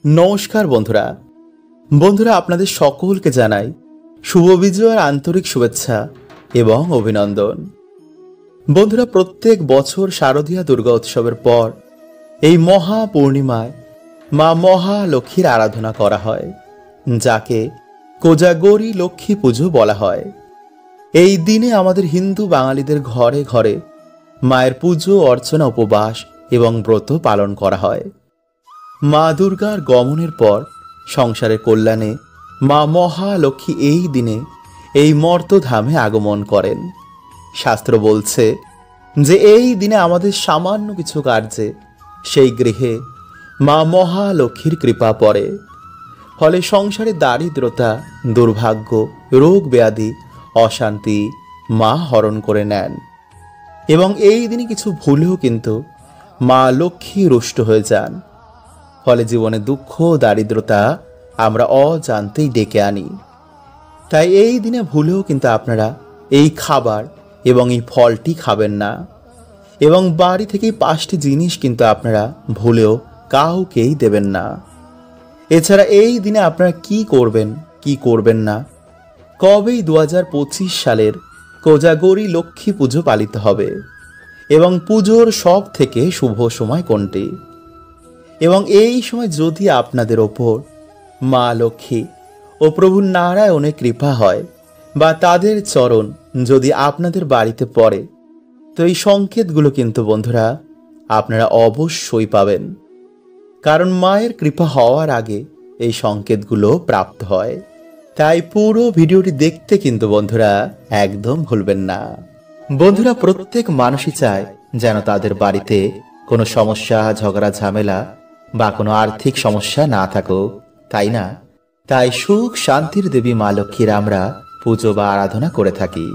নমস্কার বন্ধুরা বন্ধুরা আপনাদের সকলকে জানাই শুভ বিজয়ের আন্তরিক শুভেচ্ছা এবং অভিনন্দন। বন্ধুরা প্রত্যেক বছর শারদীয়া দুর্গা উৎসবের পর এই মহা পূর্ণিমায় মা মহালক্ষ্মীর আরাধনা করা হয়, যাকে কোজাগরী লক্ষ্মী পুজো বলা হয়। এই দিনে আমাদের হিন্দু বাঙালিদের ঘরে ঘরে মায়ের পুজো অর্চনা উপবাস এবং ব্রত পালন করা হয়। মা দুর্গার গমনের পর সংসারের কল্যাণে মা মহালক্ষ্মী এই দিনে এই মর্তধামে আগমন করেন। শাস্ত্র বলছে যে এই দিনে আমাদের সামান্য কিছু কার্যে সেই গৃহে মা মহালক্ষ্মীর কৃপা পড়ে। ফলে সংসারে দারিদ্রতা, দুর্ভাগ্য, রোগ ব্যাধি, অশান্তি মা হরণ করে নেন এবং এই দিনে কিছু ভুলেও কিন্তু মা লক্ষ্মী রুষ্ট হয়ে যান। ফলে জীবনে দুঃখ দারিদ্রতা আমরা অজান্তেই ডেকে আনি। তাই এই দিনে ভুলেও কিন্তু আপনারা এই খাবার এবং এই ফলটি খাবেন না এবং বাড়ি থেকে 5টি জিনিস কিন্তু আপনারা ভুলেও কাউকেই দেবেন না। এছাড়া এই দিনে আপনারা কি করবেন কি করবেন না, কবেই 2025 সালের কোজাগরী লক্ষ্মী পুজো পালিত হবে এবং পুজোর সব থেকে শুভ সময় কোনটি, এবং এই সময় যদি আপনাদের ওপর মা লক্ষ্মী ও প্রভু নারায়ণের কৃপা হয় বা তাদের চরণ যদি আপনাদের বাড়িতে পড়ে, তো এই সংকেতগুলো কিন্তু বন্ধুরা আপনারা অবশ্যই পাবেন। কারণ মায়ের কৃপা হওয়ার আগে এই সংকেতগুলো প্রাপ্ত হয়। তাই পুরো ভিডিওটি দেখতে কিন্তু বন্ধুরা একদম ভুলবেন না। বন্ধুরা প্রত্যেক মানুষই চায় যেন তাদের বাড়িতে কোনো সমস্যা, ঝগড়া, ঝামেলা বা কোনো আর্থিক সমস্যা না থাকুক, তাই না? তাই সুখ শান্তির দেবী মা লক্ষ্মীর আমরা পুজো বা আরাধনা করে থাকি।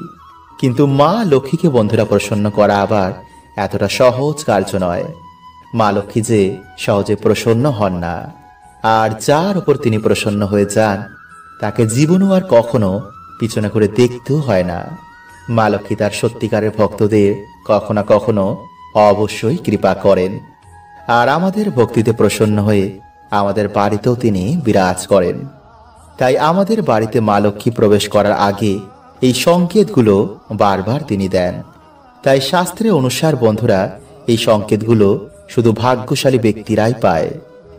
কিন্তু মা লক্ষ্মীকে বন্ধুরা প্রসন্ন করা আবার এতটা সহজ কার্য নয়। মা লক্ষ্মী যে সহজে প্রসন্ন হন না, আর যার উপর তিনি প্রসন্ন হয়ে যান তাকে জীবনও আর কখনো পিছনে করে দেখতেও হয় না। মা লক্ষ্মী তার সত্যিকারের ভক্তদের কখনো না কখনো অবশ্যই কৃপা করেন, আর আমাদের ভক্তিতে প্রসন্ন হয়ে আমাদের বাড়িতেও তিনি বিরাজ করেন। তাই আমাদের বাড়িতে মা লক্ষ্মী প্রবেশ করার আগে এই সংকেতগুলো বারবার তিনি দেন। তাই শাস্ত্রে অনুসার বন্ধুরা এই সংকেতগুলো শুধু ভাগ্যশালী ব্যক্তিরাই পায়।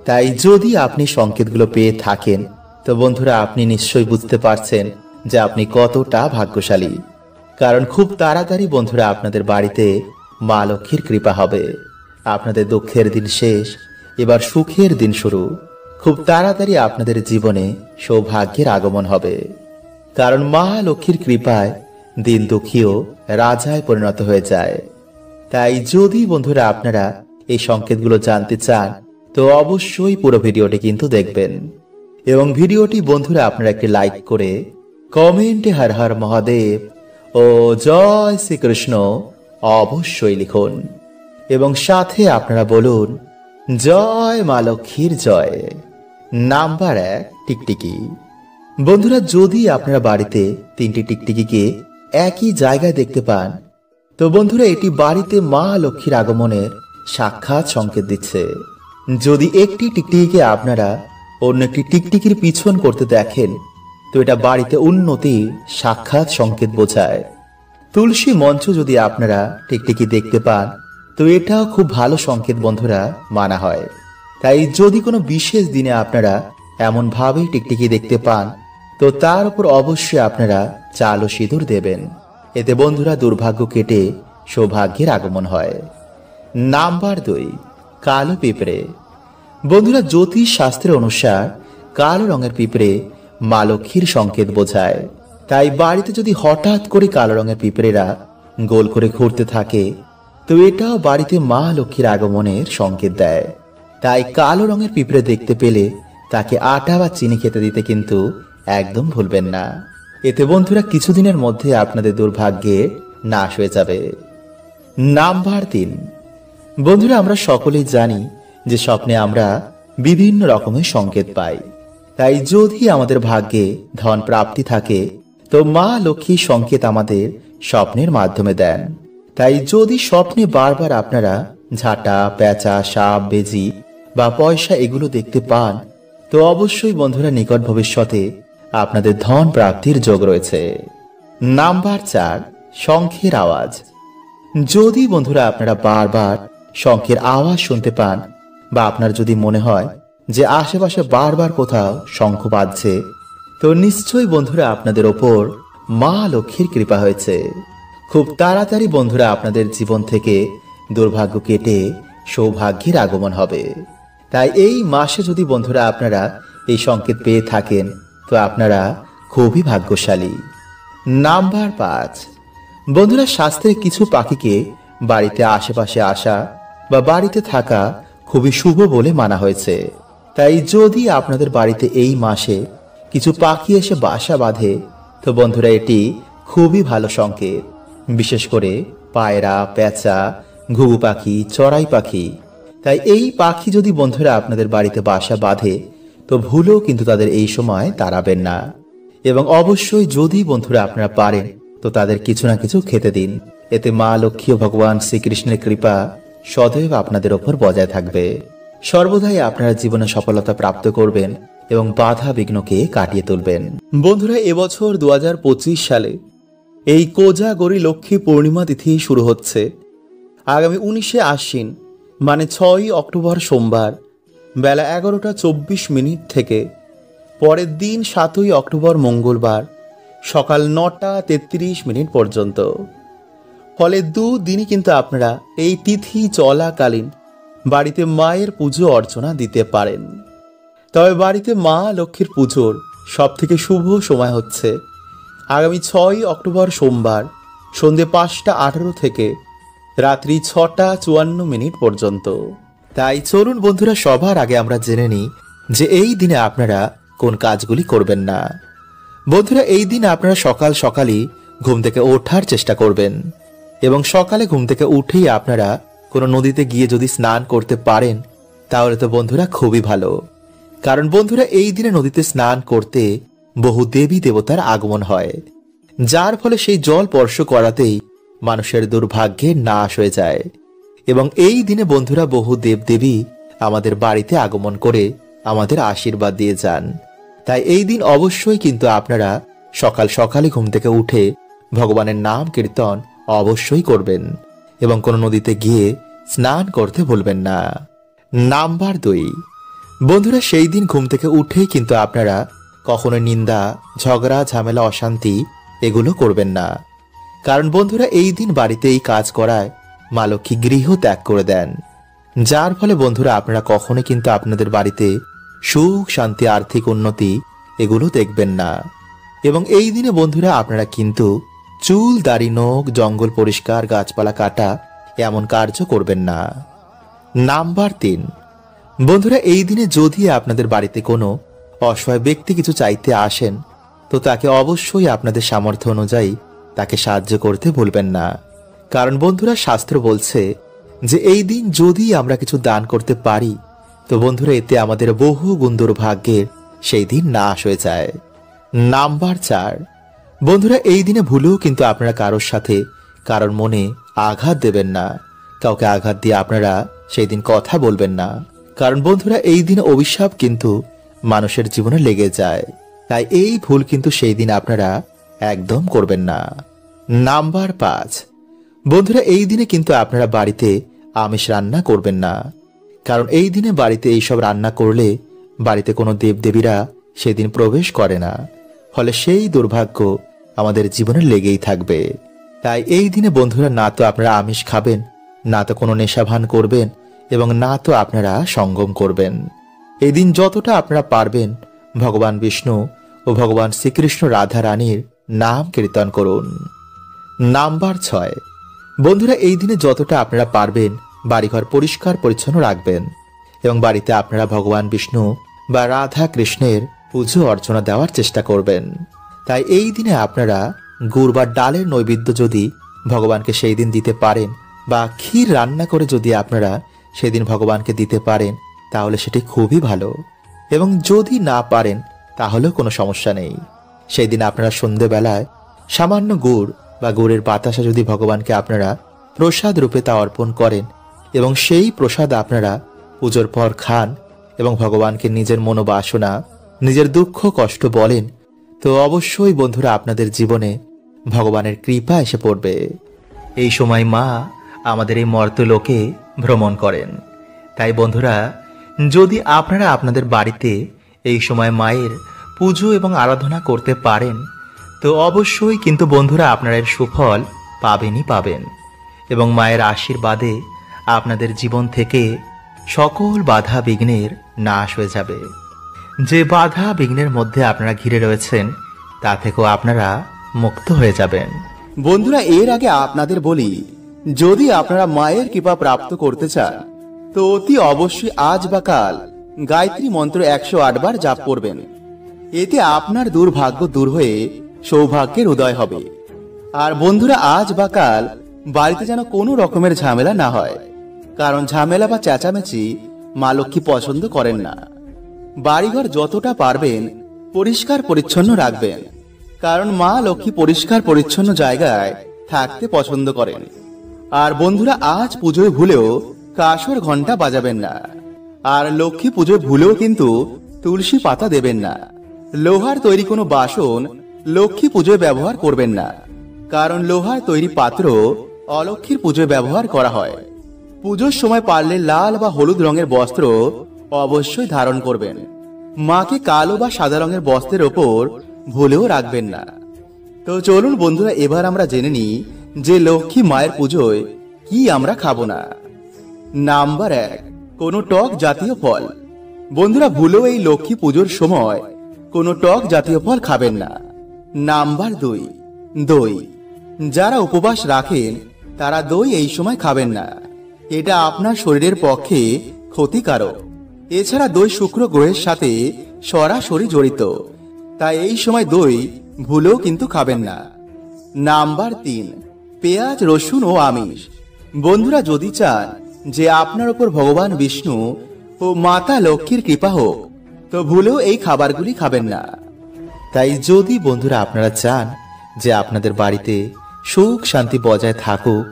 তাই যদি আপনি সংকেতগুলো পেয়ে থাকেন তো বন্ধুরা আপনি নিশ্চয়ই বুঝতে পারছেন যে আপনি কতটা ভাগ্যশালী। কারণ খুব তাড়াতাড়ি বন্ধুরা আপনাদের বাড়িতে মা লক্ষ্মীর কৃপা হবে। আপনাদের দুঃখের দিন শেষ, এবার সুখের দিন শুরু। খুব তাড়াতাড়ি আপনাদের জীবনে সৌভাগ্যের আগমন হবে। কারণ মা লক্ষ্মীর কৃপায় দিন দুঃখীও রাজায় পরিণত হয়ে যায়। তাই যদি বন্ধুরা আপনারা এই সংকেতগুলো জানতে চান তো অবশ্যই পুরো ভিডিওটি কিন্তু দেখবেন এবং ভিডিওটি বন্ধুরা আপনারা একটি লাইক করে কমেন্টে হর হর মহাদেব ও জয় শ্রীকৃষ্ণ অবশ্যই লিখুন এবং সাথে আপনারা বলুন জয় মা লক্ষ্মীর জয়। নাম্বার 1, টিকটিকি। বন্ধুরা যদি আপনারা বাড়িতে 3টি টিকটিকিকে একই জায়গায় দেখতে পান তো বন্ধুরা এটি বাড়িতে মা লক্ষ্মীর আগমনের সাক্ষাৎ সংকেত দিচ্ছে। যদি একটি টিকটিকিকে আপনারা অন্য একটি টিকটিকির পিছন করতে দেখেন তো এটা বাড়িতে উন্নতির সাক্ষাৎ সংকেত বোঝায়। তুলসী মঞ্চ যদি আপনারা টিকটিকি দেখতে পান তো এটাও খুব ভালো সংকেত বন্ধুরা মানা হয়। তাই যদি কোনো বিশেষ দিনে আপনারা এমন ভাবেই টিকটিকি দেখতে পান তো তার উপর অবশ্যই আপনারা চাল ও সিঁদুর দেবেন। এতে বন্ধুরা দুর্ভাগ্য কেটে সৌভাগ্যের আগমন হয়। নাম্বার 2, কালো পিঁপড়ে। বন্ধুরা জ্যোতিষ শাস্ত্রের অনুসার কালো রঙের পিঁপড়ে মা লক্ষ্মীর সংকেত বোঝায়। তাই বাড়িতে যদি হঠাৎ করে কালো রঙের পিঁপড়েরা গোল করে ঘুরতে থাকে তো এটাও বাড়িতে মা লক্ষ্মীর আগমনের সংকেত দেয়। তাই কালো রঙের পিঁপড়ে দেখতে পেলে তাকে আটা বা চিনি খেতে দিতে কিন্তু একদম ভুলবেন না। এতে বন্ধুরা কিছুদিনের মধ্যে আপনাদের দুর্ভাগ্যে নাশ হয়ে যাবে। নাম্বার 3, বন্ধুরা আমরা সকলেই জানি যে স্বপ্নে আমরা বিভিন্ন রকমের সংকেত পাই। তাই যদি আমাদের ভাগ্যে ধন প্রাপ্তি থাকে তো মা লক্ষ্মীর সংকেত আমাদের স্বপ্নের মাধ্যমে দেন। তাই যদি স্বপ্নে বারবার আপনারা ঝাঁটা, পেঁচা, সাপ, বেজি বা পয়সা এগুলো দেখতে পান তো অবশ্যই বন্ধুরা নিকট ভবিষ্যতে আপনাদের ধন প্রাপ্তির যোগ রয়েছে। নাম্বার 4, শঙ্খের আওয়াজ। যদি বন্ধুরা আপনারা বারবার শঙ্খের আওয়াজ শুনতে পান বা আপনার যদি মনে হয় যে আশেপাশে বারবার কোথাও শঙ্খ বাজছে, তো নিশ্চয়ই বন্ধুরা আপনাদের ওপর মা লক্ষ্মীর কৃপা হয়েছে। খুব তাড়াতাড়ি বন্ধুরা আপনাদের জীবন থেকে দুর্ভাগ্য কেটে সৌভাগ্যের আগমন হবে। তাই এই মাসে যদি বন্ধুরা আপনারা এই সংকেত পেয়ে থাকেন, তো আপনারা খুবই ভাগ্যশালী। নাম্বার 5, বন্ধুরা শাস্ত্রে কিছু পাখিকে বাড়িতে আশেপাশে আসা বা বাড়িতে থাকা খুবই শুভ বলে মানা হয়েছে। তাই যদি আপনাদের বাড়িতে এই মাসে কিছু পাখি এসে বাসা বাঁধে, তো বন্ধুরা এটি খুবই ভালো সংকেত। বিশেষ করে পায়রা, পেঁচা, ঘুঘু পাখি, চড়াই পাখি। তাই এই পাখি যদি বন্ধুরা আপনাদের বাড়িতে বাসা বাঁধে, তো ভুলেও কিন্তু তাদের এই সময় তাড়াবেন না। এবং অবশ্যই যদি বন্ধুরা আপনারা পারেন, তো তাদের কিছু না কিছু খেতে দিন। এতে মা লক্ষ্মী ও ভগবান শ্রীকৃষ্ণের কৃপা সদৈব আপনাদের ওপর বজায় থাকবে। সর্বদাই আপনারা জীবনে সফলতা প্রাপ্ত করবেন এবং বাধা বিঘ্নকে কাটিয়ে তুলবেন। বন্ধুরা এবছর 2025 সালে এই কোজাগরী লক্ষ্মী পূর্ণিমা তিথি শুরু হচ্ছে আগামী 19শে আশ্বিন মানে 6ই অক্টোবর সোমবার বেলা 11:24 থেকে পরের দিন 7ই অক্টোবর মঙ্গলবার সকাল 9:33 পর্যন্ত। ফলে দুদিনই কিন্তু আপনারা এই তিথি চলাকালীন বাড়িতে মায়ের পুজো অর্চনা দিতে পারেন। তবে বাড়িতে মা লক্ষ্মীর পুজোর সব থেকে শুভ সময় হচ্ছে আগামী 6ই অক্টোবর সোমবার সন্ধ্যে 5:18 থেকে রাত্রি 6:54 পর্যন্ত। তাই চলুন বন্ধুরা সবার আগে আমরা জেনে নিই যে এই দিনে আপনারা কোন কাজগুলি করবেন না। বন্ধুরা এই দিন আপনারা সকাল সকালই ঘুম থেকে ওঠার চেষ্টা করবেন এবং সকালে ঘুম থেকে উঠেই আপনারা কোনো নদীতে গিয়ে যদি স্নান করতে পারেন, তাহলে তো বন্ধুরা খুবই ভালো। কারণ বন্ধুরা এই দিনে নদীতে স্নান করতে বহু দেবী দেবতার আগমন হয়, যার ফলে সেই জল স্পর্শ করাতেই মানুষের দুর্ভাগ্যের নাশ হয়ে যায়। এবং এই দিনে বন্ধুরা বহু দেবদেবী আমাদের বাড়িতে আগমন করে আমাদের আশীর্বাদ দিয়ে যান। তাই এই দিন অবশ্যই কিন্তু আপনারা সকাল সকালে ঘুম থেকে উঠে ভগবানের নাম কীর্তন অবশ্যই করবেন এবং কোনো নদীতে গিয়ে স্নান করতে ভুলবেন না। নাম্বার 2, বন্ধুরা সেই দিন ঘুম থেকে উঠেই কিন্তু আপনারা কখনো নিন্দা, ঝগড়া, ঝামেলা, অশান্তি এগুলো করবেন না। কারণ বন্ধুরা এই দিন বাড়িতে এই কাজ করায় মা লক্ষ্মী গৃহ ত্যাগ করে দেন, যার ফলে বন্ধুরা আপনারা কখনো কিন্তু আপনাদের বাড়িতে সুখ, শান্তি, আর্থিক উন্নতি এগুলো দেখবেন না। এবং এই দিনে বন্ধুরা আপনারা কিন্তু চুল, দাড়ি, নখ, জঙ্গল পরিষ্কার, গাছপালা কাটা এমন কার্য করবেন না। নাম্বার 3, বন্ধুরা এই দিনে যদি আপনাদের বাড়িতে কোনো অসহায় ব্যক্তি কিছু চাইতে আসেন, তো তাকে অবশ্যই আপনাদের সামর্থ্য অনুযায়ী তাকে সাহায্য করতে ভুলবেন না। কারণ বন্ধুরা শাস্ত্র বলছে যে এই দিন যদি আমরা কিছু দান করতে পারি, তো বন্ধুরা এতে আমাদের বহু গুণ দুর্ভাগ্যের সেই দিন নাশ হয়ে যায়। নাম্বার 4, বন্ধুরা এই দিনে ভুলেও কিন্তু আপনারা কারোর সাথে কারোর মনে আঘাত দেবেন না। কাউকে আঘাত দিয়ে আপনারা সেই দিন কথা বলবেন না। কারণ বন্ধুরা এই দিনে অভিশাপ কিন্তু মানুষের জীবনে লেগে যায়। তাই এই ভুল কিন্তু সেই দিন আপনারা একদম করবেন না। নাম্বার 5, বন্ধুরা এই দিনে কিন্তু আপনারা বাড়িতে আমিষ রান্না করবেন না। কারণ এই দিনে বাড়িতে এইসব রান্না করলে বাড়িতে কোনো দেবদেবীরা সেদিন প্রবেশ করে না। ফলে সেই দুর্ভাগ্য আমাদের জীবনে লেগেই থাকবে। তাই এই দিনে বন্ধুরা না তো আপনারা আমিষ খাবেন, না তো কোনো নেশাভান করবেন এবং না তো আপনারা সঙ্গম করবেন। এই দিন যতটা আপনারা পারবেন ভগবান বিষ্ণু ও ভগবান শ্রীকৃষ্ণ রাধা রানীর নাম কীর্তন করুন। নাম্বার 6, বন্ধুরা এই দিনে যতটা আপনারা পারবেন বাড়িঘর পরিষ্কার পরিচ্ছন্ন রাখবেন এবং বাড়িতে আপনারা ভগবান বিষ্ণু বা রাধা কৃষ্ণের পুজো অর্চনা দেওয়ার চেষ্টা করবেন। তাই এই দিনে আপনারা গুড় বা ডালের নৈবেদ্য যদি ভগবানকে সেই দিন দিতে পারেন বা ক্ষীর রান্না করে যদি আপনারা সেদিন ভগবানকে দিতে পারেন, তাহলে সেটি খুবই ভালো। এবং যদি না পারেন তাহলেও কোনো সমস্যা নেই। সেই দিন আপনারা সন্ধ্যেবেলায় সামান্য গুড় বা গুড়ের বাতাসা যদি ভগবানকে আপনারা প্রসাদ রূপে তা অর্পণ করেন এবং সেই প্রসাদ আপনারা পুজোর পর খান, এবং ভগবানকে নিজের মনোবাসনা, নিজের দুঃখ কষ্ট বলেন, তো অবশ্যই বন্ধুরা আপনাদের জীবনে ভগবানের কৃপা এসে পড়বে। এই সময় মা আমাদের এই মর্তলোকে ভ্রমণ করেন। তাই বন্ধুরা, যদি আপনারা আপনাদের বাড়িতে এই সময় মায়ের পুজো এবং আরাধনা করতে পারেন, তো অবশ্যই কিন্তু বন্ধুরা আপনারা এর সুফল পাবেনই পাবেন। এবং মায়ের আশীর্বাদে আপনাদের জীবন থেকে সকল বাধা বিঘ্নের নাশ হয়ে যাবে। যে বাধা বিঘ্নের মধ্যে আপনারা ঘিরে রয়েছেন, তা থেকেও আপনারা মুক্ত হয়ে যাবেন। বন্ধুরা, এর আগে আপনাদের বলি, যদি আপনারা মায়ের কৃপা প্রাপ্ত করতে চান, তো অতি অবশ্যই আজ বা কাল গায়ত্রী মন্ত্র 108 বার জাপ করবেন। এতে আপনার দুর্ভাগ্য দূর হয়ে সৌভাগ্যের উদয় হবে। আর বন্ধুরা, আজ বা কাল বাড়িতে যেন কোনো রকমের ঝামেলা না হয়, কারণ ঝামেলা বা চেঁচামেচি মা লক্ষ্মী পছন্দ করেন না। বাড়িঘর যতটা পারবেন পরিষ্কার পরিচ্ছন্ন রাখবেন, কারণ মা লক্ষ্মী পরিষ্কার পরিচ্ছন্ন জায়গায় থাকতে পছন্দ করেন। আর বন্ধুরা, আজ পুজোয় ভুলেও কাসর ঘন্টা বাজাবেন না। আর লক্ষ্মী পুজোয় ভুলেও কিন্তু তুলসী পাতা দেবেন না। লোহার তৈরি কোনো বাসন লক্ষ্মী পুজোয় ব্যবহার করবেন না, কারণ লোহার তৈরি পাত্র অলক্ষ্মীর পুজোয় ব্যবহার করা হয়। পুজোর সময় পারলে লাল বা হলুদ রঙের বস্ত্র অবশ্যই ধারণ করবেন। মাকে কালো বা সাদা রঙের বস্ত্রের ওপর ভুলেও রাখবেন না। তো চলুন বন্ধুরা, এবার আমরা জেনে নিই যে লক্ষ্মী মায়ের পুজোয় কি আমরা খাবো না। নাম্বার 1, কোনো টক জাতীয় ফল। বন্ধুরা, ভুলেও এই লক্ষ্মী পুজোর সময় কোনো টক জাতীয় ফল খাবেন না। নাম্বার 2, দই। যারা উপবাস রাখেন তারা দই এই সময় খাবেন না, এটা আপনার শরীরের পক্ষে ক্ষতিকারক। এছাড়া দই শুক্র গ্রহের সাথে সরাসরি জড়িত, তাই এই সময় দই ভুলেও কিন্তু খাবেন না। নাম্বার 3, পেঁয়াজ, রসুন ও আমিষ। বন্ধুরা, যদি চান যে আপনার উপর ভগবান বিষ্ণু ও মাতা লক্ষ্মীর কৃপা হোক, তো ভুলেও এই খাবারগুলি খাবেন না। তাই যদি বন্ধুরা আপনারা চান যে আপনাদের বাড়িতে সুখ শান্তি বজায় থাকুক,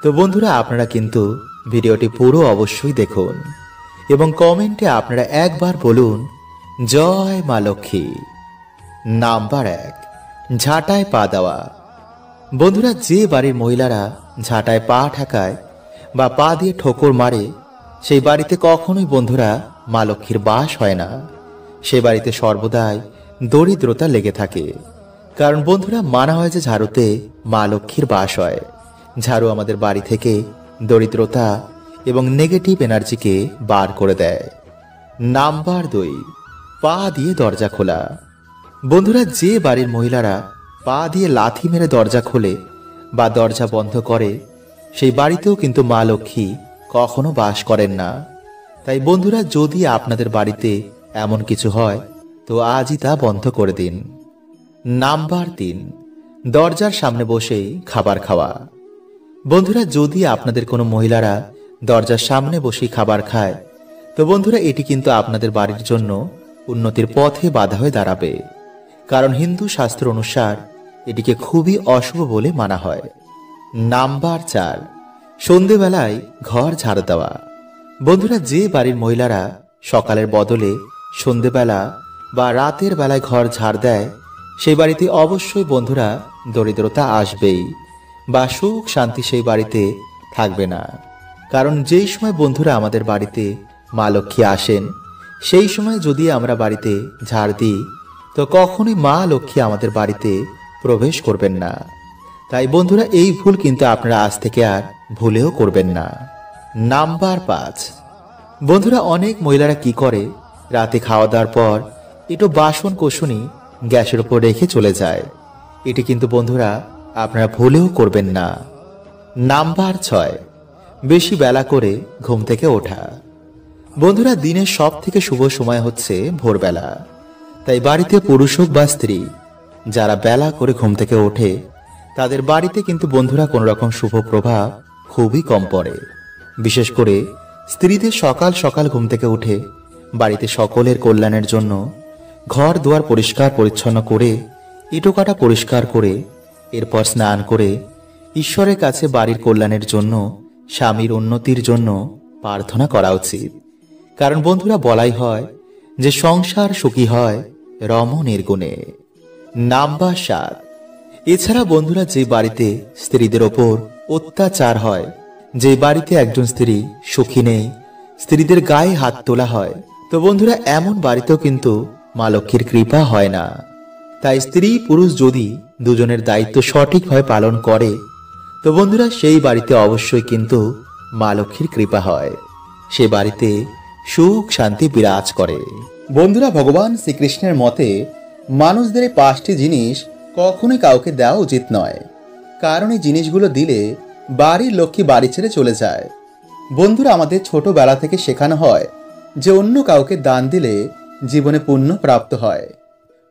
তো বন্ধুরা আপনারা কিন্তু ভিডিওটি পুরো অবশ্যই দেখুন এবং কমেন্টে আপনারা একবার বলুন জয় মা লক্ষ্মী। নাম্বার 1, ঝাঁটায় পা দেওয়া। বন্ধুরা, যে বাড়ির মহিলারা ঝাঁটায় পা ঠেকায় বা পা দিয়ে ঠোকর মারে, সেই বাড়িতে কখনোই বন্ধুরা মা লক্ষ্মীর বাস হয় না। সে বাড়িতে সর্বদাই দরিদ্রতা লেগে থাকে, কারণ বন্ধুরা মানা হয় যে ঝাড়ুতে মা লক্ষ্মীর বাস হয়। ঝাড়ু আমাদের বাড়ি থেকে দরিদ্রতা এবং নেগেটিভ এনার্জিকে বার করে দেয়। নাম্বার 2, পা দিয়ে দরজা খোলা। বন্ধুরা, যে বাড়ির মহিলারা পা দিয়ে লাথি মেরে দরজা খোলে বা দরজা বন্ধ করে, সেই বাড়িতেও কিন্তু মা লক্ষ্মী কখনো বাস করেন না। তাই বন্ধুরা, যদি আপনাদের বাড়িতে এমন কিছু হয়, তো আজই তা বন্ধ করে দিন। নাম্বার 3, দরজার সামনে বসেই খাবার খাওয়া। বন্ধুরা, যদি আপনাদের কোনো মহিলারা দরজার সামনে বসেই খাবার খায়, তো বন্ধুরা এটি কিন্তু আপনাদের বাড়ির জন্য উন্নতির পথে বাধা হয়ে দাঁড়াবে, কারণ হিন্দু শাস্ত্র অনুসার এটিকে খুবই অশুভ বলে মানা হয়। নাম্বার 4, সন্ধেবেলায় ঘর ঝাড়ু দেওয়া। বন্ধুরা, যে বাড়ির মহিলারা সকালের বদলে সন্ধেবেলা বা রাতের বেলায় ঘর ঝাড় দেয়, সেই বাড়িতে অবশ্যই বন্ধুরা দরিদ্রতা আসবেই বা সুখ শান্তি সেই বাড়িতে থাকবে না। কারণ যেই সময় বন্ধুরা আমাদের বাড়িতে মা লক্ষ্মী আসেন, সেই সময় যদি আমরা বাড়িতে ঝাড় দিই, তো কখনোই মা লক্ষ্মী আমাদের বাড়িতে প্রবেশ করবেন না। তাই বন্ধুরা এই ভুল কিন্তু আপনারা আজ থেকে আর ভুলেও করবেন না। নাম্বার 5, বন্ধুরা অনেক মহিলারা কি করে, রাতে খাওয়া দাওয়ার পর একটু বাসন কোসনি গ্যাসের উপর রেখে চলে যায়। এটি কিন্তু বন্ধুরা আপনারা ভুলেও করবেন না। নাম্বার 6, বেশি বেলা করে ঘুম থেকে ওঠা। বন্ধুরা, দিনের সব থেকে শুভ সময় হচ্ছে ভোরবেলা। তাই বাড়িতে পুরুষ হোক বা স্ত্রী, যারা বেলা করে ঘুম থেকে ওঠে, তাদের বাড়িতে কিন্তু বন্ধুরা কোনো রকম শুভ প্রভাব খুবই কম পড়ে। বিশেষ করে স্ত্রীদের সকাল সকাল ঘুম থেকে উঠে বাড়িতে সকলের কল্যাণের জন্য ঘর দুয়ার পরিষ্কার পরিচ্ছন্ন করে, ইটোকাটা পরিষ্কার করে, এরপর স্নান করে ঈশ্বরের কাছে বাড়ির কল্যাণের জন্য, স্বামীর উন্নতির জন্য প্রার্থনা করা উচিত। কারণ বন্ধুরা বলাই হয় যে সংসার সুখী হয় রমণের গুণে। নাম্বার 7, এছাড়া বন্ধুরা যে বাড়িতে স্ত্রীদের ওপর অত্যাচার হয়, যে বাড়িতে একজন স্ত্রী সুখী নেই, স্ত্রীদের গায়ে হাত তোলা হয়, তো বন্ধুরা এমন বাড়িতেও কিন্তু মা লক্ষ্মীর কৃপা হয় না। তাই স্ত্রী পুরুষ যদি দুজনের দায়িত্ব সঠিকভাবে পালন করে, তো বন্ধুরা সেই বাড়িতে অবশ্যই কিন্তু মা লক্ষ্মীর কৃপা হয়, সে বাড়িতে সুখ শান্তি বিরাজ করে। বন্ধুরা, ভগবান শ্রীকৃষ্ণের মতে মানুষদের এই 5টি জিনিস কখনোই কাউকে দেওয়া উচিত নয়, কারণ এই জিনিসগুলো দিলে বাড়ির লক্ষ্মী বাড়ি ছেড়ে চলে যায়। বন্ধুরা, আমাদের ছোটবেলা থেকে শেখানো হয় যে অন্য কাউকে দান দিলে জীবনে পুণ্য প্রাপ্ত হয়।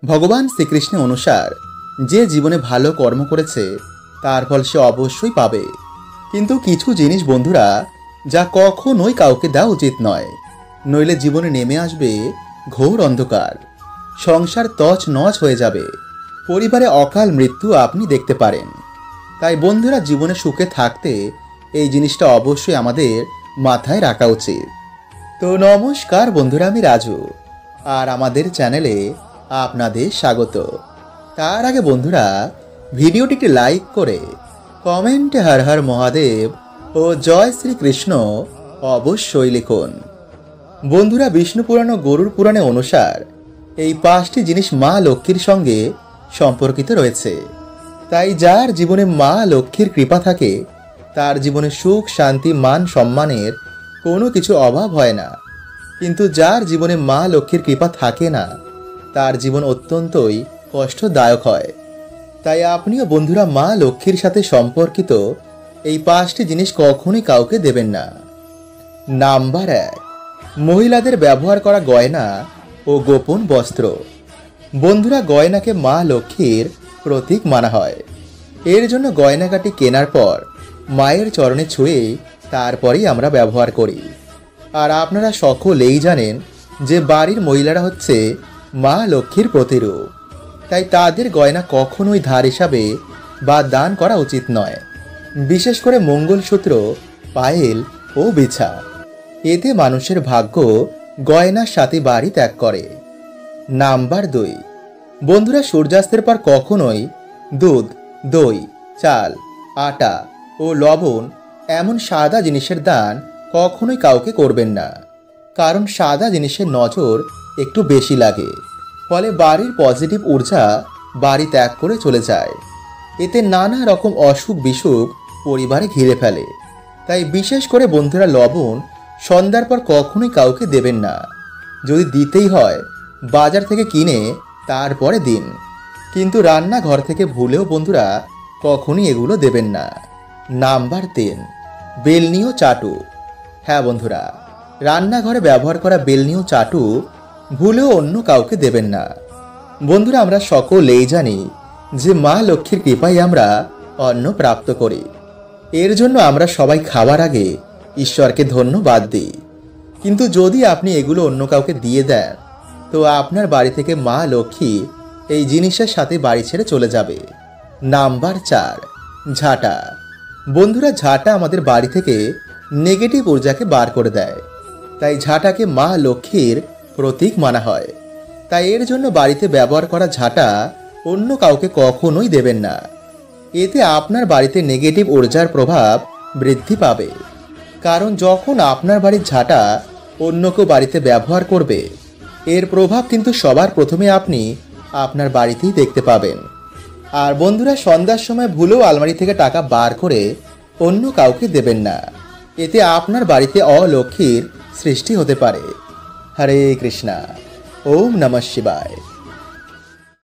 ভগবান শ্রীকৃষ্ণের অনুসার যে জীবনে ভালো কর্ম করেছে তার ফল সে অবশ্যই পাবে। কিন্তু কিছু জিনিস বন্ধুরা যা কখনোই কাউকে দেওয়া উচিত নয়, নইলে জীবনে নেমে আসবে ঘোর অন্ধকার, সংসার তছ নছ হয়ে যাবে, পরিবারে অকাল মৃত্যু আপনি দেখতে পারেন। তাই বন্ধুরা, জীবনে সুখে থাকতে এই জিনিসটা অবশ্যই আমাদের মাথায় রাখা উচিত। তো নমস্কার বন্ধুরা, আমি রাজু, আর আমাদের চ্যানেলে আপনাদের স্বাগত। তার আগে বন্ধুরা, ভিডিওটিকে লাইক করে কমেন্টে হর হর মহাদেব ও জয় শ্রীকৃষ্ণ অবশ্যই লিখুন। বন্ধুরা, বিষ্ণু পুরাণ ও গরুড় পুরাণে অনুসার এই 5টি জিনিস মা লক্ষ্মীর সঙ্গে সম্পর্কিত রয়েছে। তাই যার জীবনে মা লক্ষ্মীর কৃপা থাকে তার জীবনে সুখ শান্তি মান সম্মানের কোনো কিছু অভাব হয় না। কিন্তু যার জীবনে মা লক্ষ্মীর কৃপা থাকে না তার জীবন অত্যন্তই কষ্টদায়ক হয়। তাই আপনিও বন্ধুরা মা লক্ষ্মীর সাথে সম্পর্কিত এই 5টি জিনিস কখনোই কাউকে দেবেন না। নাম্বার 1, মহিলাদের ব্যবহার করা গয়না ও গোপন বস্ত্র। বন্ধুরা, গয়নাকে মা লক্ষ্মীর প্রতীক মানা হয়। এর জন্য গয়নাগাটি কেনার পর মায়ের চরণে ছুঁয়ে তারপরেই আমরা ব্যবহার করি। আর আপনারা সকলেই জানেন যে বাড়ির মহিলারা হচ্ছে মা লক্ষ্মীর প্রতিরূপ। তাই তাদের গয়না কখনোই ধার হিসাবে বা দান করা উচিত নয়, বিশেষ করে মঙ্গলসূত্র, পায়েল ও বিছা। এতে মানুষের ভাগ্য গয়নার সাথে বাড়ি ত্যাগ করে। নাম্বার 2, বন্ধুরা, সূর্যাস্তের পর কখনোই দুধ, দই, চাল, আটা ও লবণ এমন সাদা জিনিসের দান কখনোই কাউকে করবেন না, কারণ সাদা জিনিসের নজর একটু বেশি লাগে, ফলে বাড়ির পজিটিভ ঊর্জা বাড়ি ত্যাগ করে চলে যায়। এতে নানা রকম অসুখ বিসুখ পরিবারে ঘিরে ফেলে। তাই বিশেষ করে বন্ধুরা, লবণ সন্ধ্যার পর কখনোই কাউকে দেবেন না। যদি দিতেই হয় বাজার থেকে কিনে তারপরে দিন, কিন্তু রান্নাঘর থেকে ভুলেও বন্ধুরা কখনোই এগুলো দেবেন না। নাম্বার 3, বেলনি ও চাটু। হ্যাঁ বন্ধুরা, রান্নাঘরে ব্যবহার করা বেলনি ও চাটু ভুলেও অন্য কাউকে দেবেন না। বন্ধুরা, আমরা সকলেই জানি যে মা লক্ষ্মীর কৃপায় আমরা অন্ন প্রাপ্ত করি। এর জন্য আমরা সবাই খাবার আগে ঈশ্বরকে ধন্যবাদ দিই। কিন্তু যদি আপনি এগুলো অন্য কাউকে দিয়ে দেন, তো আপনার বাড়ি থেকে মা লক্ষ্মী এই জিনিসের সাথে বাড়ি ছেড়ে চলে যাবে। নাম্বার 4, ঝাঁটা। বন্ধুরা, ঝাঁটা আমাদের বাড়ি থেকে নেগেটিভ ঊর্জাকে বার করে দেয়। তাই ঝাঁটাকে মা লক্ষ্মীর প্রতীক মানা হয়। তাই এর জন্য বাড়িতে ব্যবহার করা ঝাঁটা অন্য কাউকে কখনোই দেবেন না। এতে আপনার বাড়িতে নেগেটিভ ঊর্জার প্রভাব বৃদ্ধি পাবে। কারণ যখন আপনার বাড়ির ঝাঁটা অন্য কেউ বাড়িতে ব্যবহার করবে, এর প্রভাব কিন্তু সবার প্রথমে আপনি আপনার বাড়িতেই দেখতে পাবেন। আর বন্ধুরা, সন্ধ্যার সময় ভুলেও আলমারি থেকে টাকা বার করে অন্য কাউকে দেবেন না। এতে আপনার বাড়িতে অলক্ষ্মীর সৃষ্টি হতে পারে। হরে কৃষ্ণা। ওম নমঃ শিবায়।